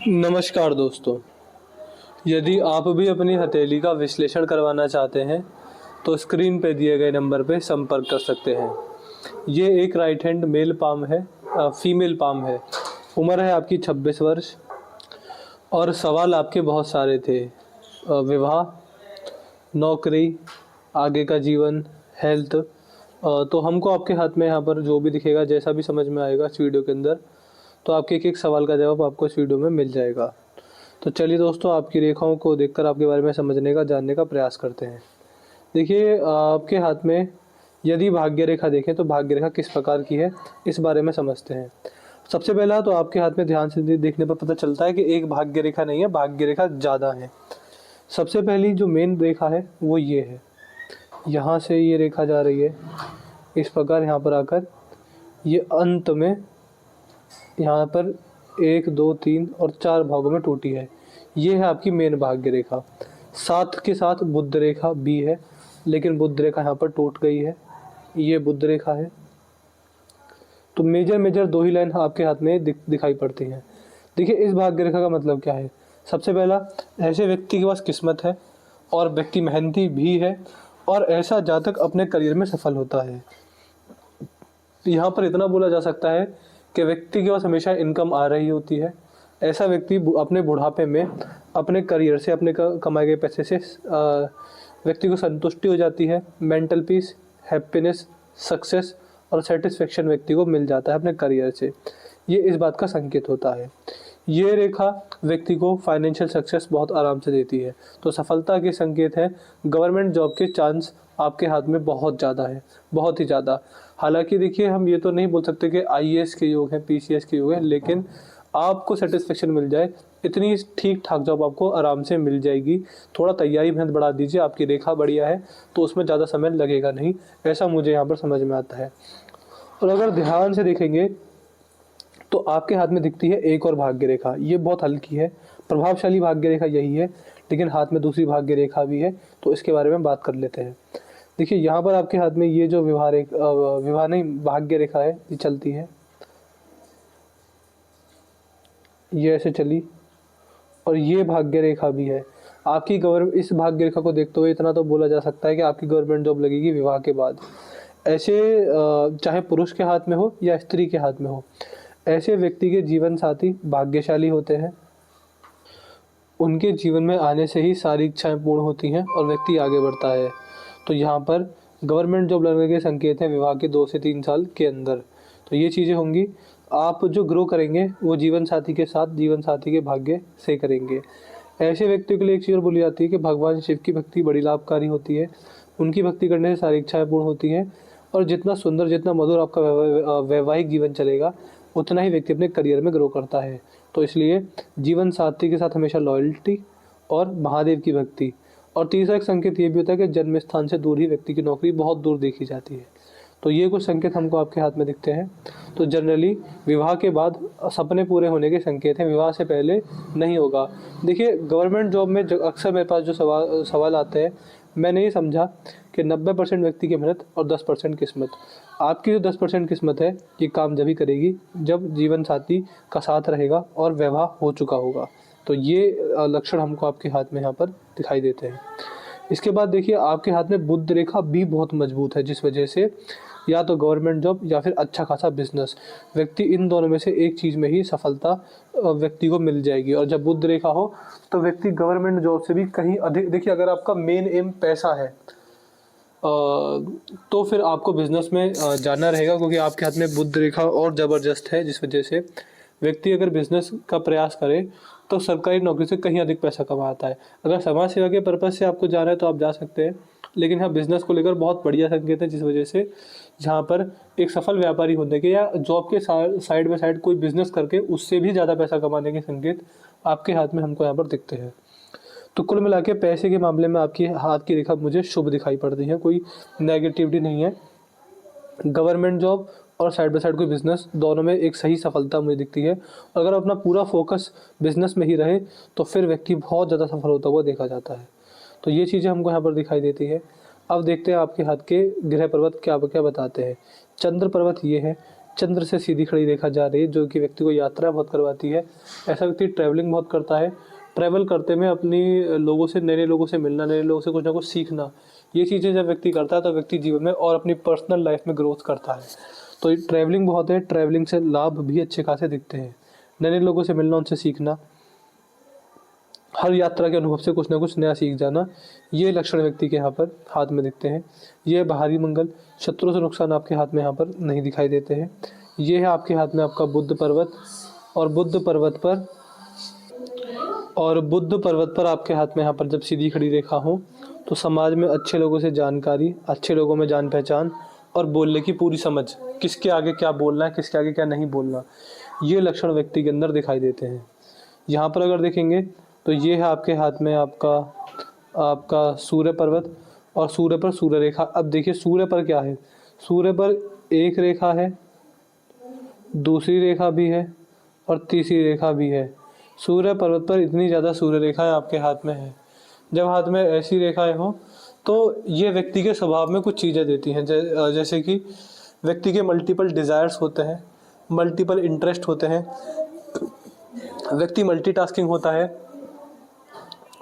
नमस्कार दोस्तों। यदि आप भी अपनी हथेली का विश्लेषण करवाना चाहते हैं तो स्क्रीन पे दिए गए नंबर पे संपर्क कर सकते हैं। ये एक राइट हैंड मेल पाम है, फीमेल पाम है। उम्र है आपकी 26 वर्ष और सवाल आपके बहुत सारे थे। विवाह, नौकरी, आगे का जीवन, हेल्थ। तो हमको आपके हाथ में यहाँ पर जो भी दिखेगा, जैसा भी समझ में आएगा इस वीडियो के अंदर, तो आपके एक एक सवाल का जवाब आपको इस वीडियो में मिल जाएगा। तो चलिए दोस्तों, आपकी रेखाओं को देखकर आपके बारे में समझने का, जानने का प्रयास करते हैं। देखिए, आपके हाथ में यदि भाग्य रेखा देखें तो भाग्य रेखा किस प्रकार की है, इस बारे में समझते हैं। सबसे पहला तो आपके हाथ में ध्यान से देखने पर पता चलता है कि एक भाग्य रेखा नहीं है, भाग्य रेखा ज़्यादा है। सबसे पहली जो मेन रेखा है वो ये है। यहाँ से ये रेखा जा रही है इस प्रकार, यहाँ पर आकर ये अंत में यहाँ पर 1 2 3 और 4 भागों में टूटी है। ये है आपकी मेन भाग्य रेखा। साथ के साथ बुध रेखा भी है, लेकिन बुध रेखा यहाँ पर टूट गई है। ये बुध रेखा है। तो मेजर मेजर दो ही लाइन आपके हाथ में दिखाई पड़ती हैं। देखिए, इस भाग्य रेखा का मतलब क्या है। सबसे पहला, ऐसे व्यक्ति के पास किस्मत है और व्यक्ति मेहनती भी है और ऐसा जातक अपने करियर में सफल होता है। यहाँ पर इतना बोला जा सकता है कि व्यक्ति के पास हमेशा इनकम आ रही होती है। ऐसा व्यक्ति अपने बुढ़ापे में अपने करियर से, अपने कमाए गए पैसे से व्यक्ति को संतुष्टि हो जाती है। मेंटल पीस, हैप्पीनेस, सक्सेस और सेटिस्फेक्शन व्यक्ति को मिल जाता है अपने करियर से। ये इस बात का संकेत होता है। ये रेखा व्यक्ति को फाइनेंशियल सक्सेस बहुत आराम से देती है। तो सफलता के संकेत है। गवर्नमेंट जॉब के चांस आपके हाथ में बहुत ज़्यादा है, बहुत ही ज़्यादा। हालांकि देखिए, हम ये तो नहीं बोल सकते कि आईएएस के योग हैं, पीसीएस के योग हैं, लेकिन आपको सेटिस्फेक्शन मिल जाए, इतनी ठीक ठाक जॉब आपको आराम से मिल जाएगी। थोड़ा तैयारी मेहनत बढ़ा दीजिए, आपकी रेखा बढ़िया है तो उसमें ज़्यादा समय लगेगा नहीं, ऐसा मुझे यहाँ पर समझ में आता है। और अगर ध्यान से देखेंगे तो आपके हाथ में दिखती है एक और भाग्य रेखा। ये बहुत हल्की है, प्रभावशाली भाग्य रेखा यही है, लेकिन हाथ में दूसरी भाग्य रेखा भी है, तो इसके बारे में बात कर लेते हैं। देखिए, यहाँ पर आपके हाथ में ये जो विवाह नहीं, भाग्य रेखा है, ये चलती है, ये ऐसे चली, और ये भाग्य रेखा भी है आपकी। इस भाग्य रेखा को देखते हुए इतना तो बोला जा सकता है कि आपकी गवर्नमेंट जॉब लगेगी विवाह के बाद। ऐसे चाहे पुरुष के हाथ में हो या स्त्री के हाथ में हो, ऐसे व्यक्ति के जीवन साथी भाग्यशाली होते हैं। उनके जीवन में आने से ही सारी इच्छाएं पूर्ण होती हैं और व्यक्ति आगे बढ़ता है। तो यहाँ पर गवर्नमेंट जॉब लगने के संकेत हैं विवाह के 2 से 3 साल के अंदर। तो ये चीज़ें होंगी। आप जो ग्रो करेंगे वो जीवन साथी के साथ, जीवन साथी के भाग्य से करेंगे। ऐसे व्यक्तियों के लिए एक चीज़ और बोली जाती है कि भगवान शिव की भक्ति बड़ी लाभकारी होती है। उनकी भक्ति करने से सारी इच्छाएं पूर्ण होती हैं और जितना सुंदर, जितना मधुर आपका वैवाहिक जीवन चलेगा, उतना ही व्यक्ति अपने करियर में ग्रो करता है। तो इसलिए जीवन साथी के साथ हमेशा लॉयल्टी और महादेव की भक्ति। और तीसरा एक संकेत ये भी होता है कि जन्म स्थान से दूर ही व्यक्ति की नौकरी बहुत दूर देखी जाती है। तो ये कुछ संकेत हमको आपके हाथ में दिखते हैं। तो जनरली विवाह के बाद सपने पूरे होने के संकेत हैं, विवाह से पहले नहीं होगा। देखिए, गवर्नमेंट जॉब में अक्सर मेरे पास जो सवाल आते हैं, मैंने ये समझा कि 90% व्यक्ति की मेहनत और 10% किस्मत। आपकी जो 10% किस्मत है, ये काम जब ही करेगी जब जीवन साथी का साथ रहेगा और विवाह हो चुका होगा। तो ये लक्षण हमको आपके हाथ में यहाँ पर दिखाई देते हैं। इसके बाद देखिए, आपके हाथ में बुध रेखा भी बहुत मजबूत है, जिस वजह से या तो गवर्नमेंट जॉब या फिर अच्छा खासा बिजनेस, व्यक्ति इन दोनों में से एक चीज़ में ही सफलता व्यक्ति को मिल जाएगी। और जब बुध रेखा हो तो व्यक्ति गवर्नमेंट जॉब से भी कहीं अधिक, देखिए अगर आपका मेन एम पैसा है तो फिर आपको बिजनेस में जाना रहेगा, क्योंकि आपके हाथ में बुध रेखा और ज़बरदस्त है, जिस वजह से व्यक्ति अगर बिजनेस का प्रयास करे तो सरकारी नौकरी से कहीं अधिक पैसा कमाता है। अगर समाज सेवा के पर्पज़ से आपको जाना है तो आप जा सकते हैं, लेकिन हाँ, बिजनेस को लेकर बहुत बढ़िया संकेत है, जिस वजह से जहाँ पर एक सफल व्यापारी होने के या जॉब के साइड बाय साइड कोई बिजनेस करके उससे भी ज़्यादा पैसा कमाने के संकेत आपके हाथ में हमको यहाँ पर दिखते हैं। तो कुल मिला के पैसे के मामले में आपकी हाथ की रेखा मुझे शुभ दिखाई पड़ती है, कोई नेगेटिविटी नहीं है। गवर्नमेंट जॉब और साइड बाय साइड कोई बिजनेस, दोनों में एक सही सफलता मुझे दिखती है। अगर अपना पूरा फोकस बिजनेस में ही रहे तो फिर व्यक्ति बहुत ज़्यादा सफल होता हुआ देखा जाता है। तो ये चीज़ें हमको यहाँ पर दिखाई देती है। अब देखते हैं आपके हाथ के ग्रह पर्वत क्या क्या बताते हैं। चंद्र पर्वत ये है, चंद्र से सीधी खड़ी रेखा जा रही है, जो कि व्यक्ति को यात्रा बहुत करवाती है। ऐसा व्यक्ति ट्रैवलिंग बहुत करता है। ट्रैवल करते में अपनी लोगों से, नए लोगों से मिलना, नए लोगों से कुछ ना कुछ सीखना, ये चीज़ें जब व्यक्ति करता है तो व्यक्ति जीवन में और अपनी पर्सनल लाइफ में ग्रोथ करता है। तो ये ट्रैवलिंग बहुत है, ट्रैवलिंग से लाभ भी अच्छे खासे दिखते हैं। नए लोगों से मिलना, उनसे सीखना, हर यात्रा के अनुभव से कुछ ना कुछ नया सीख जाना, ये लक्षण व्यक्ति के यहाँ पर हाथ में दिखते हैं। ये बाहरी मंगल, शत्रु से नुकसान आपके हाथ में यहाँ पर नहीं दिखाई देते हैं। ये है आपके हाथ में आपका बुध पर्वत, और बुध पर्वत पर आपके हाथ में यहाँ पर जब सीधी खड़ी रेखा हो तो समाज में अच्छे लोगों से जानकारी, अच्छे लोगों में जान पहचान और बोलने की पूरी समझ, किसके आगे क्या बोलना है, किसके आगे क्या नहीं बोलना, ये लक्षण व्यक्ति के अंदर दिखाई देते हैं। यहाँ पर अगर देखेंगे तो ये है आपके हाथ में आपका सूर्य पर्वत, और सूर्य पर सूर्य रेखा। अब देखिए सूर्य पर क्या है, सूर्य पर एक रेखा है, दूसरी रेखा भी है और तीसरी रेखा भी है। सूर्य पर्वत पर इतनी ज़्यादा सूर्य रेखाएं आपके हाथ में है। जब हाथ में ऐसी रेखाएं हो तो ये व्यक्ति के स्वभाव में कुछ चीज़ें देती हैं, जैसे कि व्यक्ति के मल्टीपल डिज़ायर्स होते हैं, मल्टीपल इंटरेस्ट होते हैं, व्यक्ति मल्टीटास्किंग होता है,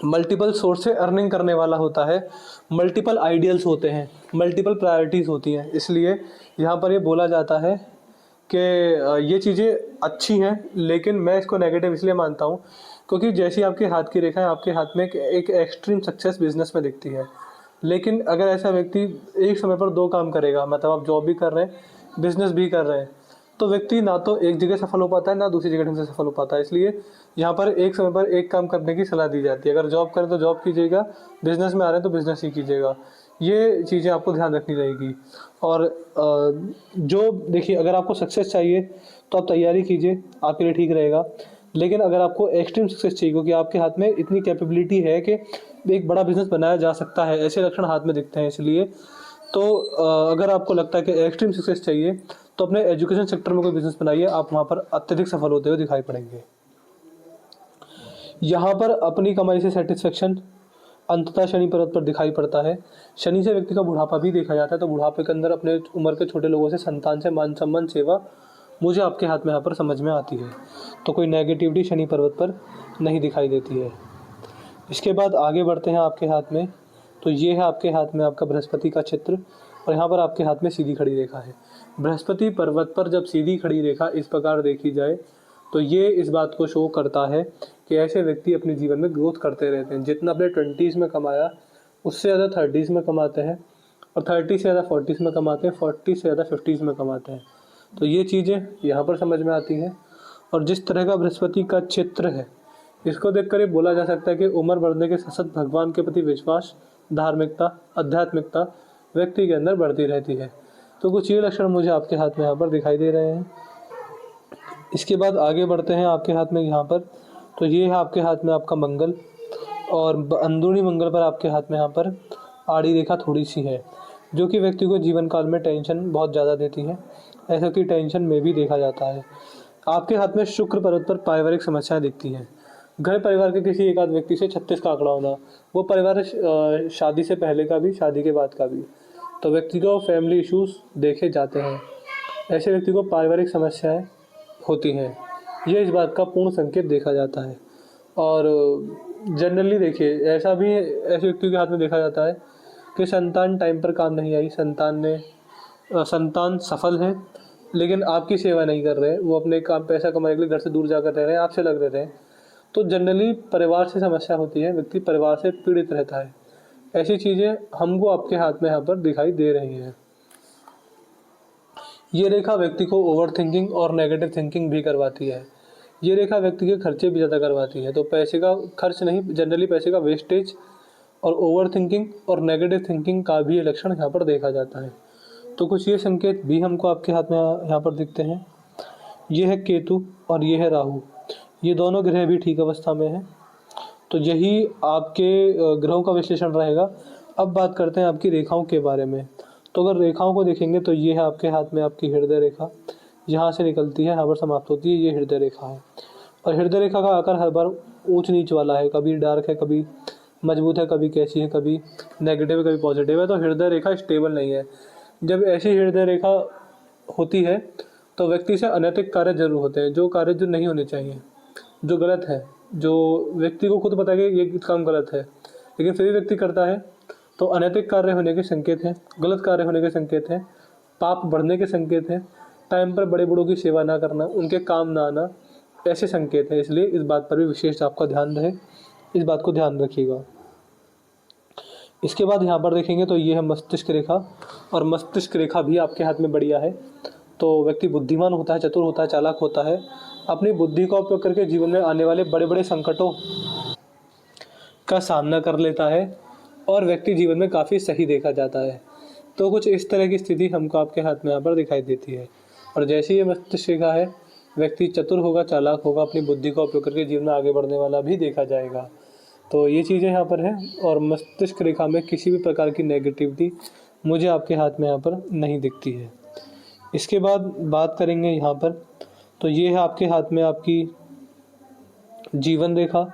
मल्टीपल सोर्स से अर्निंग करने वाला होता है, मल्टीपल आइडियल्स होते हैं, मल्टीपल प्रायोरिटीज़ होती हैं। इसलिए यहाँ पर ये बोला जाता है कि ये चीज़ें अच्छी हैं, लेकिन मैं इसको नेगेटिव इसलिए मानता हूँ क्योंकि जैसी आपके हाथ की रेखा है, आपके हाथ में एक एक्सट्रीम सक्सेस बिजनेस में दिखती है। लेकिन अगर ऐसा व्यक्ति एक समय पर दो काम करेगा, मतलब आप जॉब भी कर रहे हैं, बिजनेस भी कर रहे हैं, तो व्यक्ति ना तो एक जगह सफल हो पाता है, ना दूसरी जगह ढंग से सफल हो पाता है। इसलिए यहाँ पर एक समय पर एक काम करने की सलाह दी जाती है। अगर जॉब करें तो जॉब कीजिएगा, बिजनेस में आ रहे हैं तो बिजनेस ही कीजिएगा। ये चीज़ें आपको ध्यान रखनी रहेगी। और जो देखिए, अगर आपको सक्सेस चाहिए तो आप तैयारी कीजिए, आपके लिए ठीक रहेगा। लेकिन अगर आपको एक्सट्रीम सक्सेस चाहिए, क्योंकि आपके हाथ में इतनी कैपेबिलिटी है कि एक बड़ा बिजनेस बनाया जा सकता है, ऐसे लक्षण हाथ में दिखते हैं। इसलिए तो अगर आपको लगता है कि एक्सट्रीम सक्सेस चाहिए तो अपने एजुकेशन सेक्टर में कोई बिजनेस बनाइए, आप वहाँ पर अत्यधिक सफल होते हुए दिखाई पड़ेंगे। यहाँ पर अपनी कमाई से सेटिस्फेक्शन अंततः शनि पर्वत पर दिखाई पड़ता है। शनि से व्यक्ति का बुढ़ापा भी देखा जाता है, तो बुढ़ापे के अंदर अपने उम्र के छोटे लोगों से, संतान से मान सम्मान, सेवा, मुझे आपके हाथ में यहाँ पर समझ में आती है। तो कोई नेगेटिविटी शनि पर्वत पर नहीं दिखाई देती है। इसके बाद आगे बढ़ते हैं आपके हाथ में, तो ये है आपके हाथ में आपका बृहस्पति का चित्र, और यहाँ पर आपके हाथ में सीधी खड़ी रेखा है। बृहस्पति पर्वत पर जब सीधी खड़ी रेखा इस प्रकार देखी जाए तो ये इस बात को शो करता है कि ऐसे व्यक्ति अपने जीवन में ग्रोथ करते रहते हैं। जितना अपने 20s में कमाया उससे ज़्यादा 30s में कमाते हैं, और 30 से ज़्यादा 40s में कमाते हैं, 40 से ज़्यादा 50s में कमाते हैं। तो ये चीज़ें यहाँ पर समझ में आती हैं। और जिस तरह का बृहस्पति का चित्र है, इसको देखकर ये बोला जा सकता है कि उम्र बढ़ने के साथ साथ भगवान के प्रति विश्वास, धार्मिकता, आध्यात्मिकता व्यक्ति के अंदर बढ़ती रहती है। तो कुछ ये लक्षण मुझे आपके हाथ में यहाँ पर दिखाई दे रहे हैं। इसके बाद आगे बढ़ते हैं आपके हाथ में यहाँ पर, तो ये है आपके हाथ में आपका मंगल, और अंदरूनी मंगल पर आपके हाथ में यहाँ पर आड़ी रेखा थोड़ी सी है, जो कि व्यक्ति को जीवन काल में टेंशन बहुत ज़्यादा देती है। ऐसा कि टेंशन में भी देखा जाता है। आपके हाथ में शुक्र पर्वत पर पारिवारिक समस्याएं दिखती हैं। घर परिवार के किसी एक आध व्यक्ति से 36 का आंकड़ा होना, वो परिवार शादी से पहले का भी, शादी के बाद का भी, तो व्यक्ति को फैमिली इश्यूज देखे जाते हैं। ऐसे व्यक्ति को पारिवारिक समस्याएं होती हैं, ये इस बात का पूर्ण संकेत देखा जाता है। और जनरली देखिए, ऐसा भी ऐसे व्यक्ति के हाथ में देखा जाता है कि संतान टाइम पर काम नहीं आई, संतान सफल है लेकिन आपकी सेवा नहीं कर रहे, वो अपने काम पैसा कमाने के लिए घर से दूर जाकर रह रहे हैं, आपसे लग रहे हैं। तो जनरली परिवार से समस्या होती है, व्यक्ति परिवार से पीड़ित रहता है। ऐसी चीज़ें हमको आपके हाथ में यहाँ पर दिखाई दे रही हैं। ये रेखा व्यक्ति को ओवर थिंकिंग और नेगेटिव थिंकिंग भी करवाती है। ये रेखा व्यक्ति के खर्चे भी ज़्यादा करवाती है। तो पैसे का खर्च नहीं, जनरली पैसे का वेस्टेज और ओवर थिंकिंग और नेगेटिव थिंकिंग का भी ये लक्षण यहाँ पर देखा जाता है। तो कुछ ये संकेत भी हमको आपके हाथ में यहाँ पर दिखते हैं। ये है केतु और ये है राहु, ये दोनों ग्रह भी ठीक अवस्था में हैं। तो यही आपके ग्रहों का विश्लेषण रहेगा। अब बात करते हैं आपकी रेखाओं के बारे में। तो अगर रेखाओं को देखेंगे तो ये है आपके हाथ में आपकी हृदय रेखा, यहाँ से निकलती है, यहाँ पर समाप्त होती है, ये हृदय रेखा है। और हृदय रेखा का आकार हर बार ऊंच नीच वाला है, कभी डार्क है, कभी मजबूत है, कभी कैसी है, कभी नेगेटिव है, कभी पॉजिटिव है। तो हृदय रेखा स्टेबल नहीं है। जब ऐसी हृदय रेखा होती है तो व्यक्ति से अनैतिक कार्य जरूर होते हैं, जो कार्य जो नहीं होने चाहिए, जो गलत है, जो व्यक्ति को खुद पता है कि ये काम गलत है लेकिन फिर भी व्यक्ति करता है, तो अनैतिक कार्य होने के संकेत हैं, गलत कार्य होने के संकेत हैं, पाप बढ़ने के संकेत हैं, टाइम पर बड़े बूढ़ों की सेवा ना करना, उनके काम ना आना, ऐसे संकेत हैं। इसलिए इस बात पर भी विशेष आपका ध्यान रहे, इस बात को ध्यान रखिएगा। इसके बाद यहाँ पर देखेंगे तो ये है मस्तिष्क रेखा, और मस्तिष्क रेखा भी आपके हाथ में बढ़िया है। तो व्यक्ति बुद्धिमान होता है, चतुर होता है, चालाक होता है, अपनी बुद्धि का उपयोग करके जीवन में आने वाले बड़े बड़े संकटों का सामना कर लेता है और व्यक्ति जीवन में काफ़ी सही देखा जाता है। तो कुछ इस तरह की स्थिति हमको आपके हाथ में यहाँ पर दिखाई देती है। और जैसे ये मस्तिष्क रेखा है, व्यक्ति चतुर होगा, चालाक होगा, अपनी बुद्धि का उपयोग करके जीवन में आगे बढ़ने वाला भी देखा जाएगा। तो ये चीज़ें यहाँ पर हैं, और मस्तिष्क रेखा में किसी भी प्रकार की नेगेटिविटी मुझे आपके हाथ में यहाँ पर नहीं दिखती है। इसके बाद बात करेंगे यहाँ पर, तो ये है आपके हाथ में आपकी जीवन रेखा,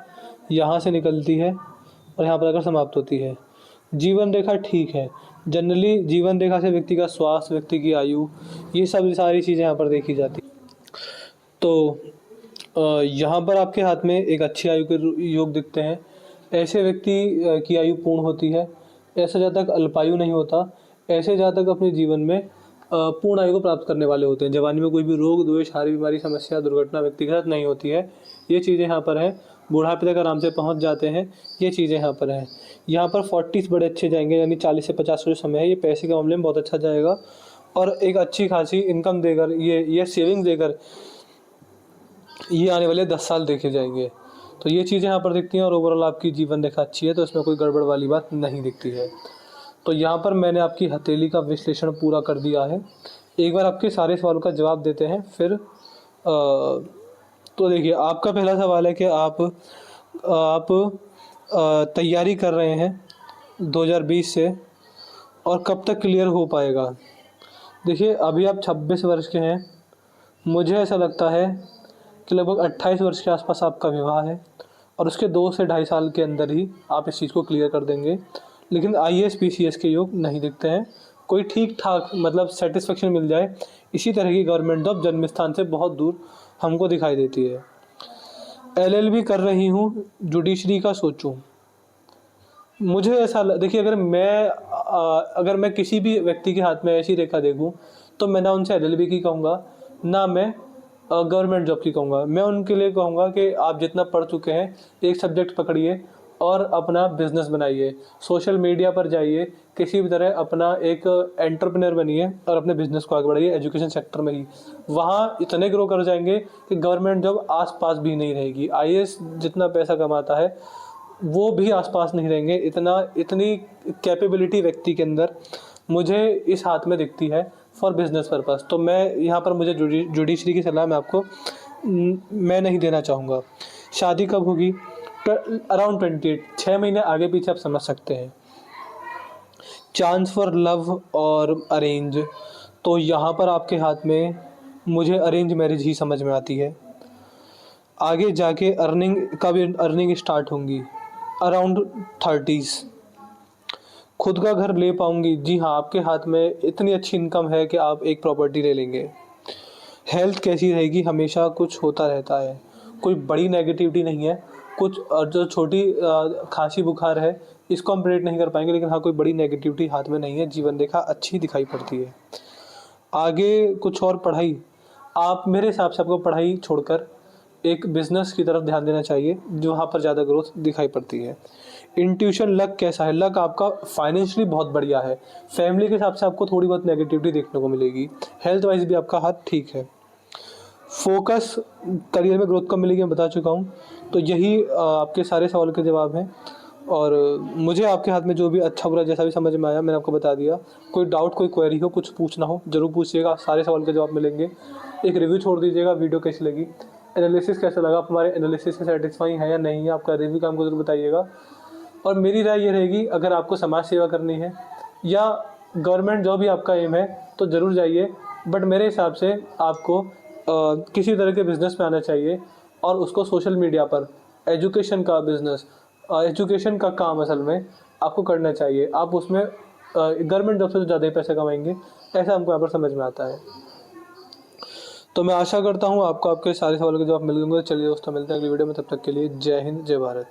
यहाँ से निकलती है और यहाँ पर आकर समाप्त होती है। जीवन रेखा ठीक है, जनरली जीवन रेखा से व्यक्ति का स्वास्थ्य, व्यक्ति की आयु, ये सब सारी चीज़ें यहाँ पर देखी जाती। तो यहाँ पर आपके हाथ में एक अच्छी आयु के योग दिखते हैं। ऐसे व्यक्ति की आयु पूर्ण होती है, ऐसा जब तक अल्पायु नहीं होता, ऐसे जहाँ तक अपने जीवन में पूर्ण आयु को प्राप्त करने वाले होते हैं। जवानी में कोई भी रोग, द्वेष, हारी बीमारी, समस्या, दुर्घटना व्यक्ति के साथ नहीं होती है। ये चीज़ें यहाँ पर हैं। बुढ़ापे तक आराम से पहुँच जाते हैं, ये चीज़ें यहाँ पर हैं। यहाँ पर 40s बड़े अच्छे जाएंगे, यानी 40 से 50 जो समय है, ये पैसे के मामले में बहुत अच्छा जाएगा और एक अच्छी खासी इनकम देकर, ये सेविंग देकर ये आने वाले 10 साल देखे जाएंगे। तो ये चीज़ें यहाँ पर दिखती हैं, और ओवरऑल आपकी जीवन रेखा अच्छी है, तो इसमें कोई गड़बड़ वाली बात नहीं दिखती है। तो यहाँ पर मैंने आपकी हथेली का विश्लेषण पूरा कर दिया है। एक बार आपके सारे सवालों का जवाब देते हैं, फिर तो देखिए, आपका पहला सवाल है कि आप तैयारी कर रहे हैं 2020 से, और कब तक क्लियर हो पाएगा। देखिए, अभी आप 26 वर्ष के हैं, मुझे ऐसा लगता है कि लगभग 28 वर्ष के आसपास आपका विवाह है, और उसके 2 से ढाई साल के अंदर ही आप इस चीज़ को क्लियर कर देंगे। लेकिन IAS PCS के योग नहीं दिखते हैं। कोई ठीक ठाक मतलब सेटिस्फेक्शन मिल जाए, इसी तरह की गवर्नमेंट जॉब जन्म स्थान से बहुत दूर हमको दिखाई देती है। LLB कर रही हूँ, जुडिशरी का सोचूं। मुझे ऐसा देखिए, अगर मैं किसी भी व्यक्ति के हाथ में ऐसी रेखा देखूं, तो मैं ना उनसे LLB की कहूँगा, ना मैं गवर्नमेंट जॉब की कहूँगा। मैं उनके लिए कहूँगा कि आप जितना पढ़ चुके हैं, एक सब्जेक्ट पकड़िए और अपना बिजनेस बनाइए, सोशल मीडिया पर जाइए, किसी भी तरह अपना एक एंटरप्रेन्योर बनिए और अपने बिजनेस को आगे बढ़ाइए एजुकेशन सेक्टर में ही। वहाँ इतने ग्रो कर जाएंगे कि गवर्नमेंट जॉब आसपास भी नहीं रहेगी। IAS जितना पैसा कमाता है वो भी आसपास नहीं रहेंगे। इतनी कैपेबिलिटी व्यक्ति के अंदर मुझे इस हाथ में दिखती है फॉर बिजनेस पर्पस। तो मैं यहाँ पर मुझे जुडिशरी की सलाह मैं नहीं देना चाहूँगा। शादी कब होगी? अराउंड 28, 6 महीने आगे पीछे आप समझ सकते हैं। चांस फॉर लव और अरेंज, तो यहाँ पर आपके हाथ में मुझे अरेंज मैरिज ही समझ में आती है। आगे जाके अर्निंग स्टार्ट होंगी अराउंड 30s। खुद का घर ले पाऊंगी? जी हाँ, आपके हाथ में इतनी अच्छी इनकम है कि आप एक प्रॉपर्टी ले लेंगे। हेल्थ कैसी रहेगी? हमेशा कुछ होता रहता है, कोई बड़ी नेगेटिविटी नहीं है। कुछ जो छोटी खांसी बुखार है, इसको हम प्रेडिक्ट नहीं कर पाएंगे, लेकिन हाँ, कोई बड़ी नेगेटिविटी हाथ में नहीं है। जीवन रेखा अच्छी दिखाई पड़ती है। आगे कुछ और पढ़ाई, आप मेरे हिसाब से आपको पढ़ाई छोड़कर एक बिजनेस की तरफ ध्यान देना चाहिए, जो वहाँ पर ज़्यादा ग्रोथ दिखाई पड़ती है। इंट्यूशन, लक कैसा है? लक आपका फाइनेंशियली बहुत बढ़िया है। फैमिली के हिसाब से आपको थोड़ी बहुत नेगेटिविटी देखने को मिलेगी। हेल्थ वाइज भी आपका हाथ ठीक है। फोकस, करियर में ग्रोथ कब मिलेगी मैं बता चुका हूँ। तो यही आपके सारे सवाल के जवाब हैं, और मुझे आपके हाथ में जो भी अच्छा बुरा जैसा भी समझ में आया मैंने आपको बता दिया। कोई डाउट, कोई क्वेरी हो, कुछ पूछना हो जरूर पूछिएगा, सारे सवाल के जवाब मिलेंगे। एक रिव्यू छोड़ दीजिएगा, वीडियो कैसी लगी, एनालिसिस कैसा लगा, आप हमारे एनालिसिस से सेटिस्फाई है या नहीं है, आपका रिव्यू का हमको जरूर बताइएगा। और मेरी राय ये रहेगी, अगर आपको समाज सेवा करनी है या गवर्नमेंट जॉब ही आपका एम है तो ज़रूर जाइए, बट मेरे हिसाब से आपको किसी तरह के बिज़नेस में आना चाहिए, और उसको सोशल मीडिया पर एजुकेशन का बिज़नेस, एजुकेशन का काम असल में आपको करना चाहिए। आप उसमें गवर्नमेंट जॉब से तो ज़्यादा ही पैसे कमाएंगे, ऐसा हमको यहाँ पर समझ में आता है। तो मैं आशा करता हूँ आपको आपके सारे सवालों के जवाब मिल गए होंगे। चलिए दोस्तों, मिलते हैं अगली वीडियो में, तब तक के लिए जय हिंद, जय भारत।